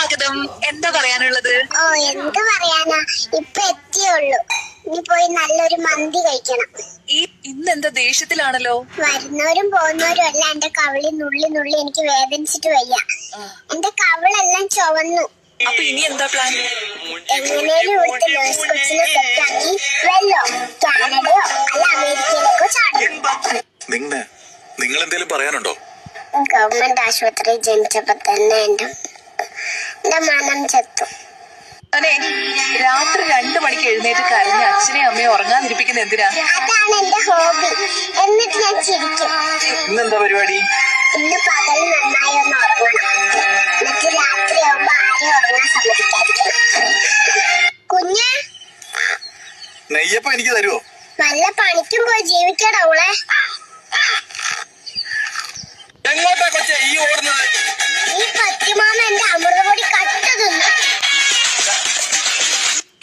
സ്വാഗതം. എന്താ പറയാനുള്ളത്? ഓ, എന്ത് പറയാനാ, ഇപ്പൊ എത്തിയുള്ളൂ. ഇനി പോയി നല്ലൊരു മന്തി കഴിക്കണം. ഇന്നെന്താ ദേഷ്യത്തിലാണല്ലോ? വരുന്നവരും പോകുന്നവരും അല്ല, എന്റെ കവിളി നുള്ളി നുള്ളി എനിക്ക് വേദനിച്ചിട്ട് വയ്യ. എന്റെ കവിളെല്ലാം ചുവന്നു. അപ്പൊ ഇനി എന്താ പ്ലാൻ? എങ്ങനെയും ഇവിടുത്തെ നേഴ്സ് കൊച്ചിനെ സെറ്റാക്കി വെല്ലോ കാനഡയോ അല്ല അമേരിക്കയിലേക്കോ ചാടും. നിങ്ങൾ എന്തേലും പറയാനുണ്ടോ? ഗവൺമെന്റ് ആശുപത്രി ജനിച്ചപ്പോ തന്നെ എന്റെ മനം ചത്തു. അതെ, രാത്രി 2 മണിക്ക് എഴുന്നേറ്റ് കരഞ്ഞ അച്ഛനെയും അമ്മയും ഉറങ്ങാതിരിപ്പിക്കുന്ന എന്തിനാ? അതാണ് എന്റെ ഹോബി. എന്നിട്ട് ഞാൻ ചിരിക്കും. ഇന്നെന്താ പരിപാടി? ഇന്ന് പകൽ നന്നായി ഒന്ന് ഉറങ്ങണം. എന്നിട്ട് രാത്രി ആവുമ്പോ ആരും ഉറങ്ങാൻ സമ്മതിക്കാതിരിക്കണം. കുഞ്ഞ്, നെയ്യപ്പം എനിക്ക് തരുമോ? നല്ല പണിക്കും പോയി ജീവിക്കടാ അവളെ. എങ്ങോട്ടാ കൊച്ചേ ഈ ഓടുന്നത്? ഈ പത്തിമാമ എന്റെ അമൃതപൊടി കട്ട് തിന്നു.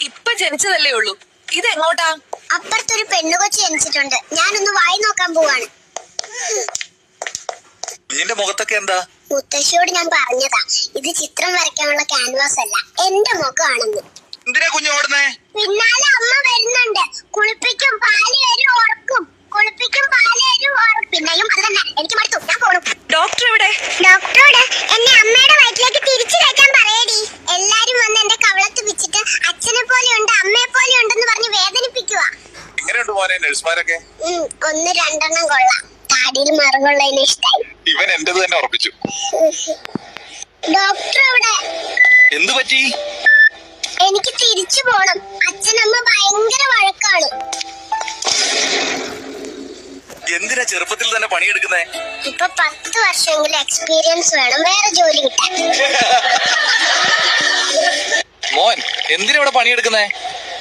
ഇപ്പൊ ജനിച്ചതല്ലേ ഉള്ളൂ, ഇതെങ്ങോട്ടാ? അപ്പുറത്തൊരു പെണ്ണുകൊച്ചി ജനിച്ചിട്ടുണ്ട്. ഞാനൊന്ന് വായി നോക്കാൻ പോവാണ്. കുഞ്ഞിന്റെ മുഖത്തൊക്കെ എന്താ? മുത്തശ്ശിയോട് ഞാൻ പറഞ്ഞതാ, ഇത് ചിത്രം വരയ്ക്കാനുള്ള ക്യാൻവാസ് അല്ല, എന്റെ മുഖമാണെന്ന്. എന്തിനാ കുഞ്ഞ് ഓടുന്നേ? പിന്നാലെ അമ്മ വരുന്നുണ്ട്. കുളിപ്പിക്കും, പാല് തരും, ഉറക്കും. കുളിപ്പിക്കും, പാല് തരും, ഉറക്കും. പിന്നെയും അത് തന്നെ. എനിക്ക് മടുത്തു, ഞാൻ പോണു. ഡോക്ടർ എവിടെ? ഡോക്ടറോട് എന്നെ അമ്മയുടെ വയറ്റിലേക്ക് തിരിച്ചു കയറ്റാൻ പറയടി. എല്ലാരും വന്ന് എന്റെ കവളത്ത് പിച്ചിട്ട് അച്ഛനെ പോലെ ഉണ്ട് അമ്മയെ പോലെ ഉണ്ടെന്ന് പറഞ്ഞ് വേദനിപ്പിക്കുക. എങ്ങനെയുണ്ട് മോനെ നഴ്സുമാരൊക്കെ? 1-2 കൊള്ളാം. താടിയിൽ മറുകൊള്ളതിന് ഇഷ്ടായി. ഇവൻ എന്റേത് തന്നെ ഉറപ്പിച്ചു. ഡോക്ടർ എവിടെ? എന്തു പറ്റി? എനിക്ക് തിരിച്ചു പോണം. അച്ഛനമ്മ ഭയങ്കര വഴക്കാണ്. എന്തിനാ ചെറുപ്പത്തിൽ തന്നെ പണിയെടുക്കുന്നേ? ഇപ്പൊ 10 വർഷമെങ്കിലും എക്സ്പീരിയൻസ് വേണം വേറെ ജോലി കിട്ടാൻ. മോൻ എന്തിനാ ഇവിടെ പണിയെടുക്കുന്നേ?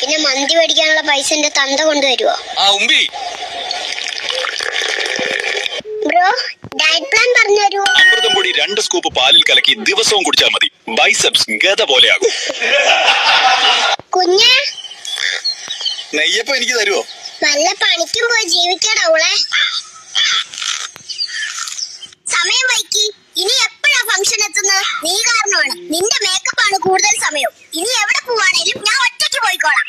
പിന്നെ മന്തി മേടിക്കാനുള്ള പൈസ എന്റെ തന്ത കൊണ്ടുവരുവോ? ഉമ്പി ബ്രോ, ഡയറ്റ് പ്ലാൻ പറഞ്ഞുതരൂ. അമൃതം പൊടി 2 സ്കൂപ്പ് പാലിൽ കലക്കി ദിവസവും കുടിച്ചാൽ മതി. ബൈസെപ്സ് ഗത പോലെയാകും. കുഞ്ഞ്, നെയ്യപ്പം എനിക്ക് തരുമോ? നല്ല പണിക്കും പോയി ജീവിക്കടാ അവളെ. സമയം വൈകി. ഇനി എപ്പോഴാ ഫംഗ്ഷൻ എത്തുന്നത്? നീ കാരണമാണ്. നിന്റെ മേക്കപ്പ് ആണ് കൂടുതൽ സമയം. ഇനി എവിടെ പോവാണേലും ഞാൻ ഒറ്റയ്ക്ക് പോയിക്കോളാം.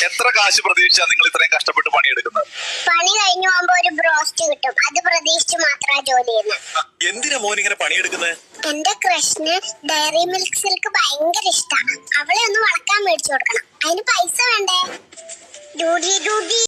എത്ര കാശ് പ്രതീക്ഷിച്ചാ നിങ്ങൾ ഇത്രയും കഷ്ടപ്പെട്ട് പണിയെടുക്കുന്നത്? പണി കഴിഞ്ഞു പോകുമ്പോ ഒരു ബ്രോസ്റ്റ് കിട്ടും. അത് പ്രതീക്ഷിച്ച് മാത്രമാ ജോലി ചെയ്യുന്നത്. എന്തിനാ മോൻ ഇങ്ങനെ പണിയെടുക്കുന്നത്? എന്റെ കൃഷ്ണന് ഡയറി മിൽക്ക് സിൽക്ക് ഭയങ്കര ഇഷ്ടാ. അവളെ ഒന്ന് വളക്കാൻ മേടിച്ചു കൊടുക്കണം. അതിന് പൈസ വേണ്ടേ? Doody Doody.